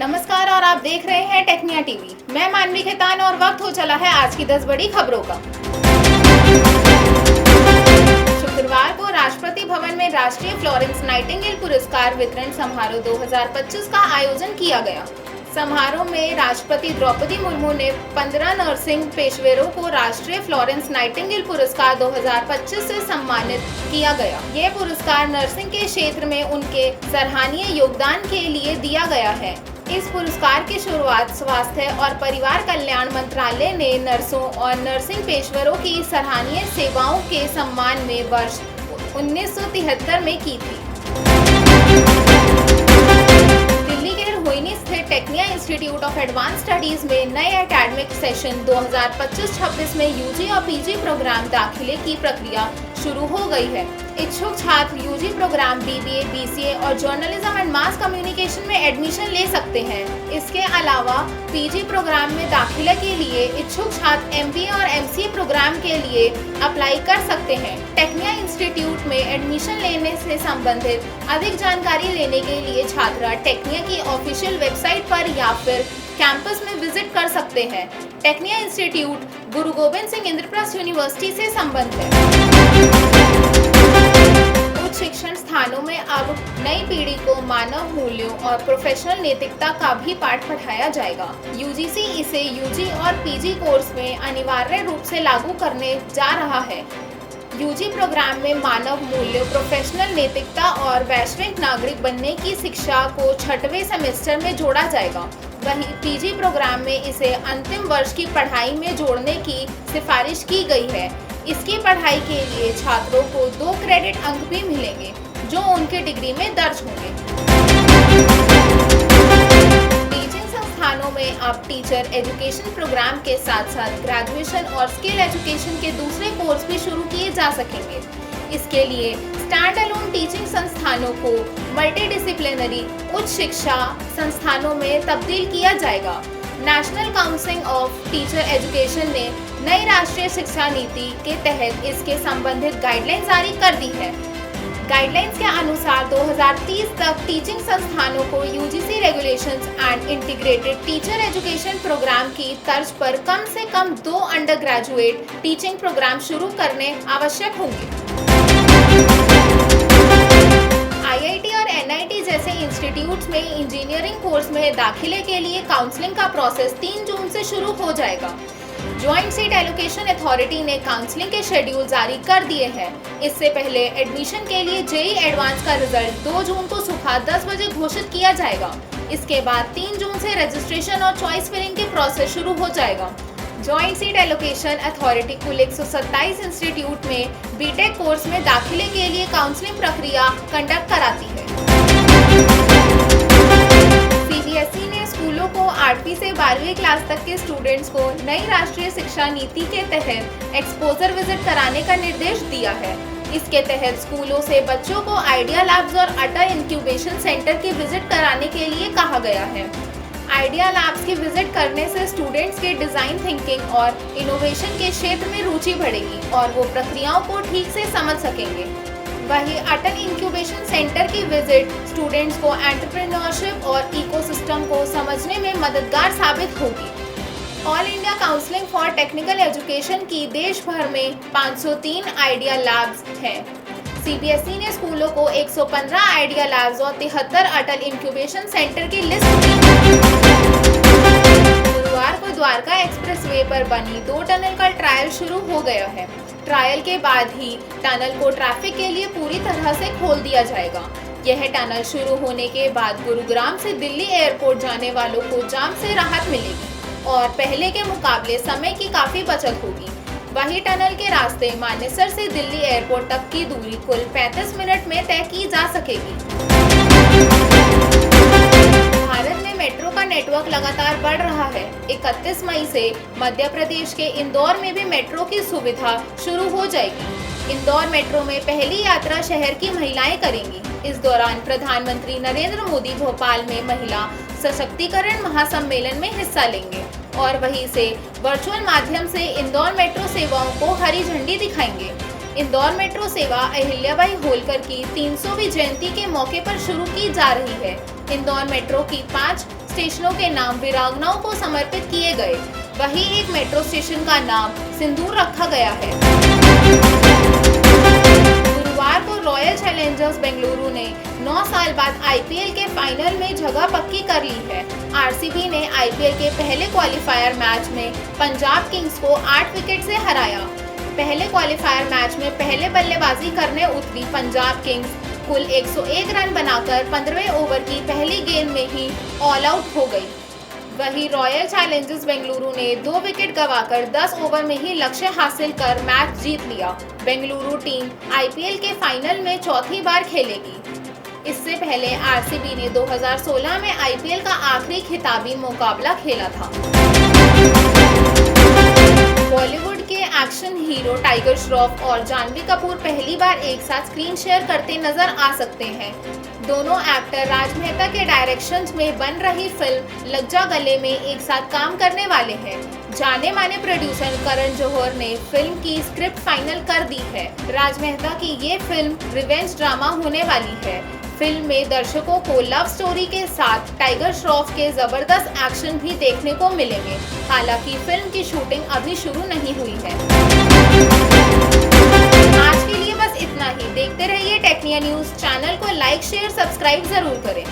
नमस्कार और आप देख रहे हैं टेक्निया टीवी। मैं मानवी खेतान और वक्त हो चला है आज की 10 बड़ी खबरों का। शुक्रवार को राष्ट्रपति भवन में राष्ट्रीय फ्लोरेंस नाइटिंगेल पुरस्कार वितरण समारोह 2025 का आयोजन किया गया। समारोह में राष्ट्रपति द्रौपदी मुर्मू ने 15 नर्सिंग पेशेवरों को राष्ट्रीय फ्लोरेंस नाइटिंगेल पुरस्कार 2025 से सम्मानित किया गया। ये पुरस्कार नर्सिंग के क्षेत्र में उनके सराहनीय योगदान के लिए दिया गया है। इस पुरस्कार की शुरुआत स्वास्थ्य और परिवार कल्याण मंत्रालय ने नर्सों और नर्सिंग पेशेवरों की सराहनीय सेवाओं के सम्मान में वर्ष 1973 में की थी। दिल्ली के रोहिणी स्थित Tecnia institute of advance studies में नए एकेडमिक सेशन 2025-26 में यूजी और पीजी प्रोग्राम दाखिले की प्रक्रिया शुरू हो गई है। इच्छुक छात्र यूजी प्रोग्राम बीबीए, बीसीए और जर्नलिज्म एंड मास कम्युनिकेशन में एडमिशन ले सकते हैं। इसके अलावा पीजी प्रोग्राम में दाखिले के लिए इच्छुक छात्र एमबीए और एमसीए प्रोग्राम के लिए अप्लाई कर सकते हैं। टेक्निया इंस्टीट्यूट में एडमिशन लेने से संबंधित अधिक जानकारी लेने के लिए छात्र टेक्निया की ऑफिशियल वेबसाइट पर या फिर कैंपस में विजिट कर सकते हैं। टेक्निया इंस्टीट्यूट गुरु गोविंद सिंह इंद्रप्रस्थ यूनिवर्सिटी से संबद्ध है। उच्च शिक्षण स्थानों में अब नई पीढ़ी को मानव मूल्यों और प्रोफेशनल नैतिकता का भी पाठ पढ़ाया जाएगा। यूजीसी इसे यूजी और पीजी कोर्स में अनिवार्य रूप से लागू करने जा रहा है। यूजी प्रोग्राम में मानव मूल्यों, प्रोफेशनल नैतिकता और वैश्विक नागरिक बनने की शिक्षा को 6वें सेमेस्टर में जोड़ा जाएगा। वहीं पीजी प्रोग्राम में इसे अंतिम वर्ष की पढ़ाई में जोड़ने की सिफारिश की गई है। इसकी पढ़ाई के लिए छात्रों को 2 क्रेडिट अंक भी मिलेंगे जो उनके डिग्री में दर्ज होंगे। टीचिंग संस्थानों में अब टीचर एजुकेशन प्रोग्राम के साथ साथ ग्रेजुएशन और स्किल एजुकेशन के दूसरे कोर्स भी शुरू किए जा सकेंगे। इसके लिए स्टैंड अलोन टीचिंग संस्थानों को मल्टीडिसिप्लिनरी उच्च शिक्षा संस्थानों में तब्दील किया जाएगा। National council of teacher education ने नई राष्ट्रीय शिक्षा नीति के तहत इसके संबंधित गाइडलाइन जारी कर दी है। गाइडलाइंस के अनुसार 2030 तक टीचिंग संस्थानों को UGC regulations and integrated teacher education programme की तर्ज पर कम से कम 2 अंडर ग्रेजुएट टीचिंग प्रोग्राम शुरू करने आवश्यक होंगे। आईआईटी और एनआईटी जैसे इंस्टीट्यूट्स में इंजीनियरिंग कोर्स में दाखिले के लिए काउंसलिंग का प्रोसेस 3 जून से शुरू हो जाएगा। ज्वाइंट सीट एलोकेशन अथॉरिटी ने काउंसलिंग के शेड्यूल जारी कर दिए हैं। इससे पहले एडमिशन के लिए जेईई एडवांस का रिजल्ट 2 जून को सुबह 10 बजे घोषित किया जाएगा। इसके बाद 3 जून से रजिस्ट्रेशन और चॉइस फिलिंग के प्रोसेस शुरू हो जाएगा। ज्वाइंट सीट एलोकेशन अथॉरिटी कुल 127 इंस्टीट्यूट में बीटेक कोर्स में दाखिले के लिए काउंसलिंग प्रक्रिया कंडक्ट कराती है। सीबीएसई ने स्कूलों को 8वीं से 12वीं क्लास तक के स्टूडेंट्स को नई राष्ट्रीय शिक्षा नीति के तहत एक्सपोजर विजिट कराने का निर्देश दिया है। इसके तहत स्कूलों से बच्चों को आइडिया लैब्स और अटल इंक्यूबेशन सेंटर की विजिट कराने के लिए कहा गया है। आइडिया लैब्स की विजिट करने से स्टूडेंट्स के डिजाइन थिंकिंग और इनोवेशन के क्षेत्र में रुचि बढ़ेगी और वो प्रक्रियाओं को ठीक से समझ सकेंगे। वहीं अटल इंक्यूबेशन सेंटर की विजिट स्टूडेंट्स को एंटरप्रेन्योरशिप और इकोसिस्टम को समझने में मददगार साबित होगी। All India counselling for technical education की देश भर में 503 आइडिया लैब्स हैं। सीबीएसई ने स्कूलों को 115 आइडिया लैब्स और 73 अटल इंक्यूबेशन सेंटर की लिस्ट दी। गुरुवार को द्वारका एक्सप्रेसवे पर बनी 2 टनल का ट्रायल शुरू हो गया है। ट्रायल के बाद ही टनल को ट्रैफिक के लिए पूरी तरह से खोल दिया जाएगा। यह टनल शुरू होने के बाद गुरुग्राम से दिल्ली एयरपोर्ट जाने वालों को जाम से राहत मिलेगी और पहले के मुकाबले समय की काफी बचत होगी। वही टनल के रास्ते मानेसर से दिल्ली एयरपोर्ट तक की दूरी कुल 35 मिनट में तय की जा सकेगी। भारत में मेट्रो का नेटवर्क लगातार बढ़ रहा है। 31 मई से मध्य प्रदेश के इंदौर में भी मेट्रो की सुविधा शुरू हो जाएगी। इंदौर मेट्रो में पहली यात्रा शहर की महिलाएं करेंगी। इस दौरान प्रधानमंत्री नरेंद्र मोदी भोपाल में महिला सशक्तिकरण महासम्मेलन में हिस्सा लेंगे और वहीं से वर्चुअल माध्यम से इंदौर मेट्रो सेवाओं को हरी झंडी दिखाएंगे। इंदौर मेट्रो सेवा अहिल्याबाई होलकर की 300वीं जयंती के मौके पर शुरू की जा रही है। इंदौर मेट्रो की 5 स्टेशनों के नाम वीरांगनाओं को समर्पित किए गए, वहीं एक मेट्रो स्टेशन का नाम सिंदूर रखा गया है। गुरुवार को रॉयल चैलेंजर्स बेंगलुरु ने 9 साल बाद आईपीएल के फाइनल में जगह पक्की कर ली है। आरसीबी ने आईपीएल के पहले क्वालिफायर मैच में पंजाब किंग्स को 8 विकेट से हराया। पहले क्वालिफायर मैच में पहले बल्लेबाजी करने उतरी पंजाब किंग्स कुल 101 रन बनाकर 15वें ओवर की पहली गेंद में ही ऑल आउट हो गई। वहीं रॉयल चैलेंजर्स बेंगलुरु ने 2 विकेट गंवाकर 10 ओवर में ही लक्ष्य हासिल कर मैच जीत लिया। बेंगलुरु टीम आईपीएल के फाइनल में चौथी बार खेलेगी। इससे पहले आरसीबी ने 2016 में आईपीएल का आखिरी खिताबी मुकाबला खेला था। बॉलीवुड के एक्शन हीरो टाइगर श्रॉफ और जानवी कपूर पहली बार एक साथ स्क्रीन शेयर करते नजर आ सकते हैं। दोनों एक्टर राज मेहता के डायरेक्शन में बन रही फिल्म लग जा गले में एक साथ काम करने वाले हैं। जाने माने प्रोड्यूसर करण जौहर ने फिल्म की स्क्रिप्ट फाइनल कर दी है। राज मेहता की ये फिल्म रिवेंज ड्रामा होने वाली है। फिल्म में दर्शकों को लव स्टोरी के साथ टाइगर श्रॉफ के जबरदस्त एक्शन भी देखने को मिलेंगे। हालांकि फिल्म की शूटिंग अभी शुरू नहीं हुई है। आज के लिए बस इतना ही। देखते रहिए टेक्निया न्यूज़। चैनल को लाइक शेयर सब्सक्राइब जरूर करें।